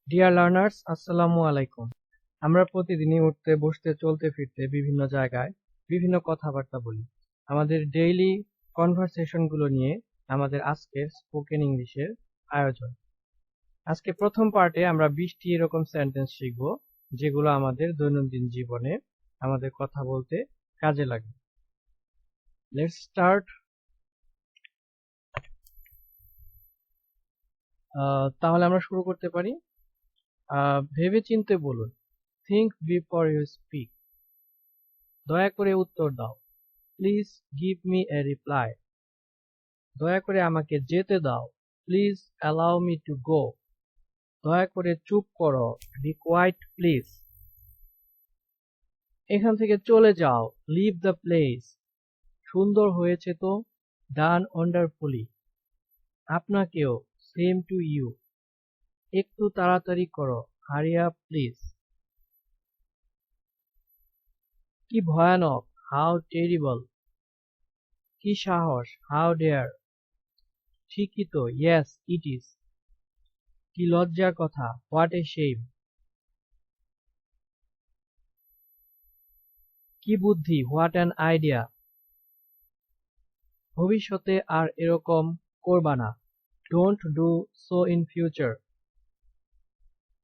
Dear learners, আসসালামু আলাইকুম। আমরা প্রতিদিনই উঠতে বসতে চলতে ফিরতে বিভিন্ন জায়গায় বিভিন্ন কথাবার্তা বলি। আমাদের ডেইলি কনভারসেশনগুলো নিয়ে আমাদের আজকের স্পোকেন ইংলিশের আয়োজন। আজকে প্রথম পার্টে আমরা 20টি এরকম সেন্টেন্স শিখব যেগুলো আমাদের দৈনন্দিন জীবনে আমাদের কথা বলতে কাজে লাগে। Let's start. তাহলে আমরা শুরু করতে পারি। ভেবে চিন্তে বলুন। Think before you speak. দয়া করে উত্তর দাও। Please give me a reply. দয়া করে আমাকে যেতে দাও। Please allow me to go. দয়া করে চুপ করো। Be quiet please. এখান থেকে চলে যাও। Leave the place. সুন্দর হয়েছে তো। Done wonderfully. আপনাকেও। Same to you. একটু তাড়াতাড়ি করো। Hurry up please. কি ভয়ানক। How terrible. কি সাহস। How dare. ঠিকই তো। Yes it is. কি লজ্জার কথা। What a shame. কি বুদ্ধি। What an idea. ভবিষ্যতে আর এরকম করবা না। Don't do so in future.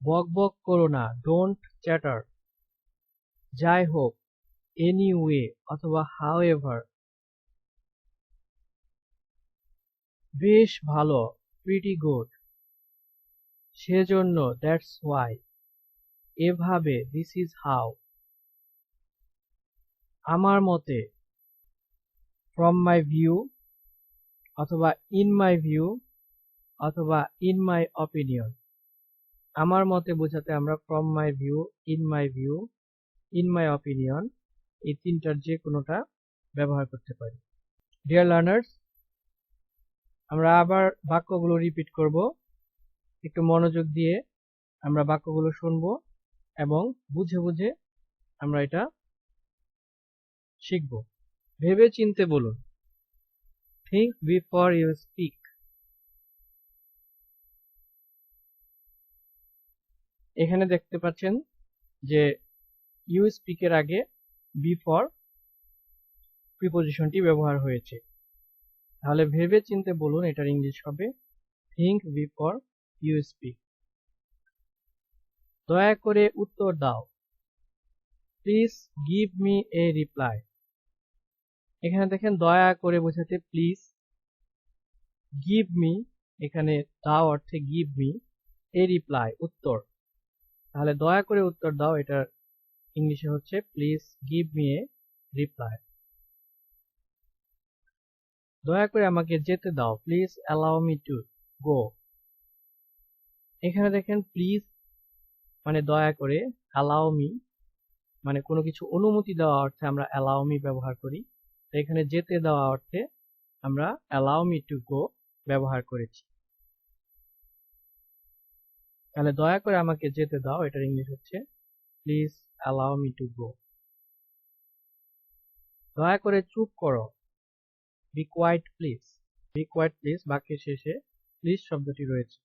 বক বক করো না। Don't chatter. যাই হোক। এনিওয়ে অথবা হাউএভার। বেশ ভালো। Pretty good. সেজন্য। That's why. এভাবে। This is how. আমার মতে। ফ্রম মাই ভিউ অথবা ইন মাই ভিউ অথবা ইন মাই অপিনিয়ন। আমার মতে বোঝাতে আমরা from my view, in my opinion এই তিনটার যে কোনোটা ব্যবহার করতে পারি। ডিয়ার লার্নার্স, আমরা আবার বাক্যগুলো রিপিট করব। একটু মনোযোগ দিয়ে আমরা বাক্যগুলো শুনবো এবং বুঝে বুঝে আমরা এটা শিখব। ভেবে চিনতে বলুন। Think before you speak. এখানে দেখতে পাচ্ছেন যে ইউ স্পিকের আগে বিফোর প্রিপোজিশনটি ব্যবহার হয়েছে। তাহলে ভেবে চিনতে বলুন, এটার ইংলিশ হবে থিঙ্ক বিফোর ইউ স্পিক। দয়া করে উত্তর দাও। Please give me a reply. এখানে দেখেন দয়া করে বোঝাতে প্লিজ, গিভ মি এখানে দাও অর্থে গিভ মি, এ রিপ্লাই উত্তর। তাহলে দয়া করে উত্তর দাও এটার ইংলিশে হচ্ছে please give me a reply. দয়া করে আমাকে যেতে দাও। প্লিজ অ্যালাউ মি টু গো। এখানে দেখেন প্লিজ মানে দয়া করে, অ্যালাউ মি মানে কোনো কিছু অনুমতি দেওয়া অর্থে আমরা অ্যালাউ মি ব্যবহার করি। তো এখানে যেতে দেওয়া অর্থে আমরা অ্যালাউ মি টু গো ব্যবহার করেছি। তাহলে দয়া করে আমাকে যেতে দাও এটার ইংলিশ হচ্ছে please allow me to go. দয়া করে চুপ করো। Be quiet please. Be quiet please বাক্যের শেষে প্লিজ শব্দটি রয়েছে।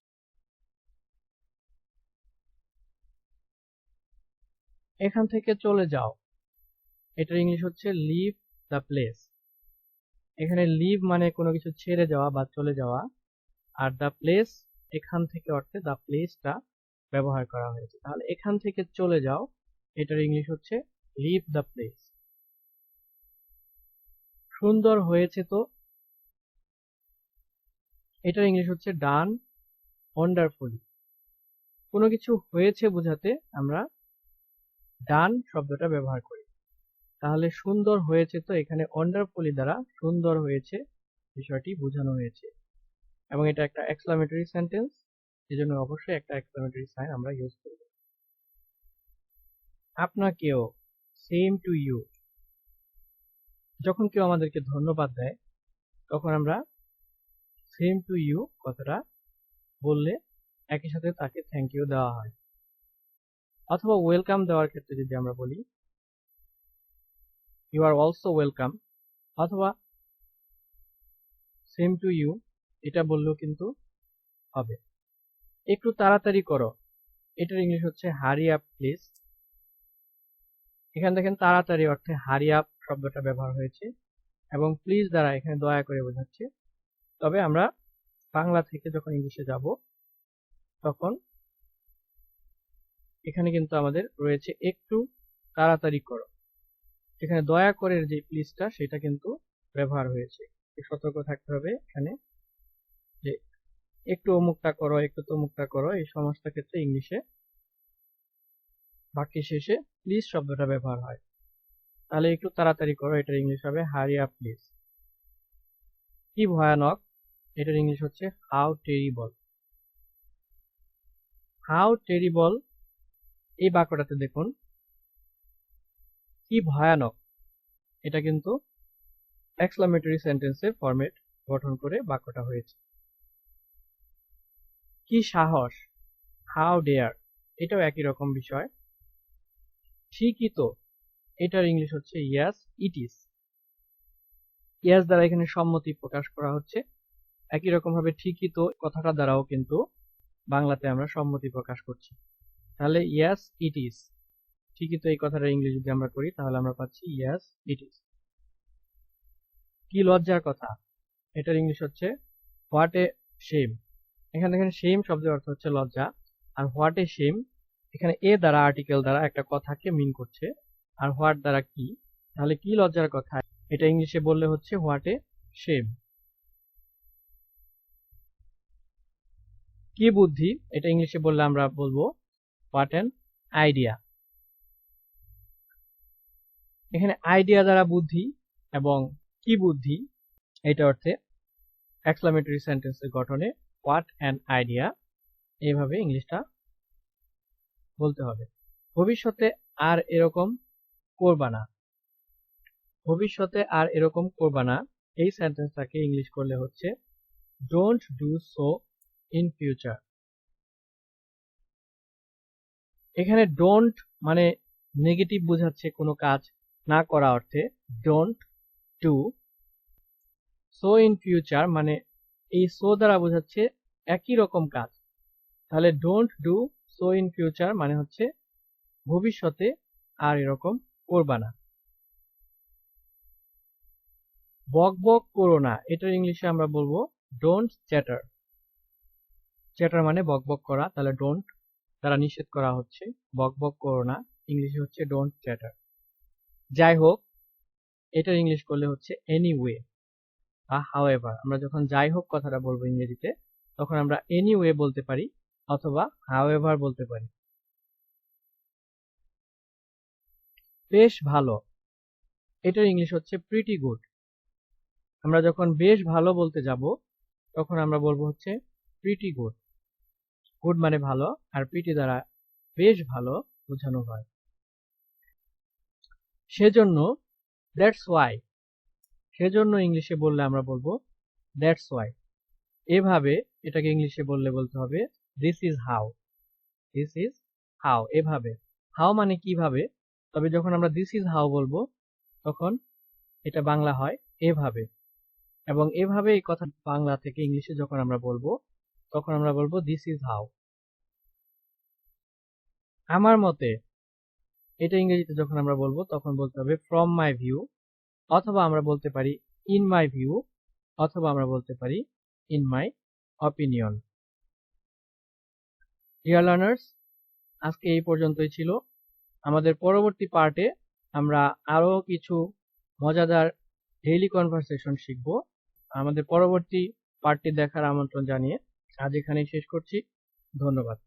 এখান থেকে চলে যাও। এটার ইংলিশ হচ্ছে লিভ দ্য প্লেস। এখানে লিভ মানে কোনো কিছু ছেড়ে যাওয়া বা চলে যাওয়া, আর দ্য প্লেস এখান থেকে অর্থে দ্য প্লেসটা ব্যবহার করা হয়েছে। তাহলে এখান থেকে চলে যাও এটার ইংলিশ হচ্ছে লিভ দ্য প্লেস। সুন্দর হয়েছে তো। এটার ইংলিশ হচ্ছে ডান ওয়ান্ডারফুলি। কোনো কিছু হয়েছে বোঝাতে আমরা ডান শব্দটা ব্যবহার করি। তাহলে সুন্দর হয়েছে তো এখানে ওয়ান্ডারফুলি দ্বারা সুন্দর হয়েছে বিষয়টি বোঝানো হয়েছে এবং এটা একটা এক্সক্লামেটরি সেন্টেন্স, এজন্য অবশ্যই একটা এক্সক্লামেটরি সাইন আমরা ইউজ করব। আপনাকেও। Same to you. যখন কেউ আমাদেরকে ধন্যবাদ দেয় তখন আমরা সেম টু ইউ কথাটা বললে একই সাথে তাকে থ্যাংক ইউ দেওয়া হয়। অথবা ওয়েলকাম দেওয়ার ক্ষেত্রে যদি আমরা বলি ইউ আর অলসো ওয়েলকাম অথবা সেম টু ইউ, এটা বললেও কিন্তু হবে। একটু তাড়াতাড়ি করো। এটার ইংলিশ হচ্ছে হারি আপ প্লিজ। এখানে দেখেন তাড়াতাড়ি অর্থে হারি আপ শব্দটা ব্যবহার হয়েছে এবং প্লিজ দ্বারা এখানে দয়া করে বোঝাচ্ছে। তবে আমরা বাংলা থেকে যখন ইংলিশে যাব তখন এখানে কিন্তু আমাদের রয়েছে একটু তাড়াতাড়ি করো, এখানে দয়া করে যে প্লিজটা সেটা কিন্তু ব্যবহার হয়েছে। সতর্ক থাকতে হবে এখানে যে একটু অমুকটা করো, একটু তমুকটা করো, এই সমস্ত ক্ষেত্রে ইংলিশে বাক্যের শেষে প্লিজ শব্দটা ব্যবহার হয়। তাহলে একটু তাড়াতাড়ি করো, এটার ইংলিশ হবে হারি আপ প্লিজ। কি ভয়ানক, এটার ইংলিশ হচ্ছে হাউ টেরিবল। হাউ টেরিবল এই বাক্যটাতে দেখুন কি ভয়ানক, এটা কিন্তু এক্সক্লামেটরি সেন্টেন্সের ফরম্যাট গঠন করে বাক্যটা হয়েছে। কি সাহস, হাউ ডেয়ার, এটাও একই রকম বিষয়। ঠিকই তো, এটার ইংলিশ হচ্ছে ইয়াস ইট ইজ। ইয়াস দ্বারা এখানে সম্মতি প্রকাশ করা হচ্ছে। একই রকম ভাবে ঠিকই তো কথাটা দ্বারাও কিন্তু বাংলাতে আমরা সম্মতি প্রকাশ করছি। তাহলে ইয়াস ইট ইজ, ঠিকই তো এই কথাটা ইংলিশ যদি আমরা করি তাহলে আমরা পাচ্ছি ইয়াস ইট ইজ। কি লজ্জার কথা, এটার ইংলিশ হচ্ছে হোয়াট এ শেম। এখানে দেখেন শেম শব্দের অর্থ হচ্ছে লজ্জা, আর হোয়াট এ শেম এখানে এ দ্বারা আর্টিকেল দ্বারা একটা কথাকে মিন করছে, আর হোয়াট দ্বারা কি, তাহলে কি লজ্জার কথা এটা ইংলিশে বললে হচ্ছে হোয়াট এ শেম। কি বুদ্ধি, এটা ইংলিশে বললে আমরা বলবো হোয়াট অ্যান আইডিয়া। এখানে আইডিয়া দ্বারা বুদ্ধি এবং কি বুদ্ধি এটা অর্থে এক্সক্লামেটরি সেন্টেন্সের গঠনে হোয়াট অ্যান আইডিয়া এইভাবে ইংলিশটা বলতে হবে। ভবিষ্যতে আর এরকম করবা না, ভবিষ্যতে আর এরকম করবা না এই সেন্টেন্সটাকে ইংলিশ করলে হচ্ছে don't do so in future. এখানে ডোন্ট মানে নেগেটিভ বোঝাচ্ছে কোনো কাজ না করা অর্থে don't do. So in future মানে এই সো দ্বারা বোঝাচ্ছে একই রকম কাজ, তাহলে don't do so in future মানে হচ্ছে ভবিষ্যতে আর এরকম করবা না। বক বক করো না, এটার ইংলিশে আমরা বলবো ডোন্ট চ্যাটার। চ্যাটার মানে বক বক করা, তাহলে ডোন্ট দ্বারা নিষেধ করা হচ্ছে, বক বক করো না ইংলিশে হচ্ছে ডোন্ট চ্যাটার। যাই হোক, এটার ইংলিশ করলে হচ্ছে এনিওয়ে বা হাউএভার। আমরা যখন যাই হোক কথাটা বলবো ইংরেজিতে তখন আমরা এনিওয়ে বলতে পারি অথবা হাউএভার বলতে পারি। বেশ ভালো, এটার ইংলিশ হচ্ছে প্রিটি গুড। আমরা যখন বেশ ভালো বলতে যাব তখন আমরা বলবো হচ্ছে প্রিটি গুড। গুড মানে ভালো, আর প্রিটি দ্বারা বেশ ভালো বোঝানো হয়। সেজন্য দ্যাটস ওয়াই, সেজন্য ইংলিশে বললে আমরা বলবো দ্যাটস ওয়াই। এভাবে এটাকে ইংলিশে বললে বলতে হবে this is how, this is how. এভাবে, হাউ মানে কিভাবে, তবে যখন আমরা দিস ইজ হাউ বলবো তখন এটা বাংলা হয় এভাবে, এবং এভাবে এই কথা বাংলা থেকে ইংলিশে যখন আমরা বলবো তখন আমরা বলবো দিস ইজ হাউ। আমার মতে, এটা ইংরেজিতে যখন আমরা বলবো তখন বলতে হবে ফ্রম মাই ভিউ, অথবা আমরা বলতে পারি ইন মাই ভিউ, অথবা আমরা বলতে পারি in my opinion. Dear learners, আজকে এই পর্যন্তই ছিল। আমাদের পরবর্তী পার্টে আমরা আরো কিছু মজাদার ডেইলি কনভারসেশন শিখব। আমাদের পরবর্তী পার্টটি দেখার আমন্ত্রণ জানিয়ে আজ এখানেই শেষ করছি। ধন্যবাদ।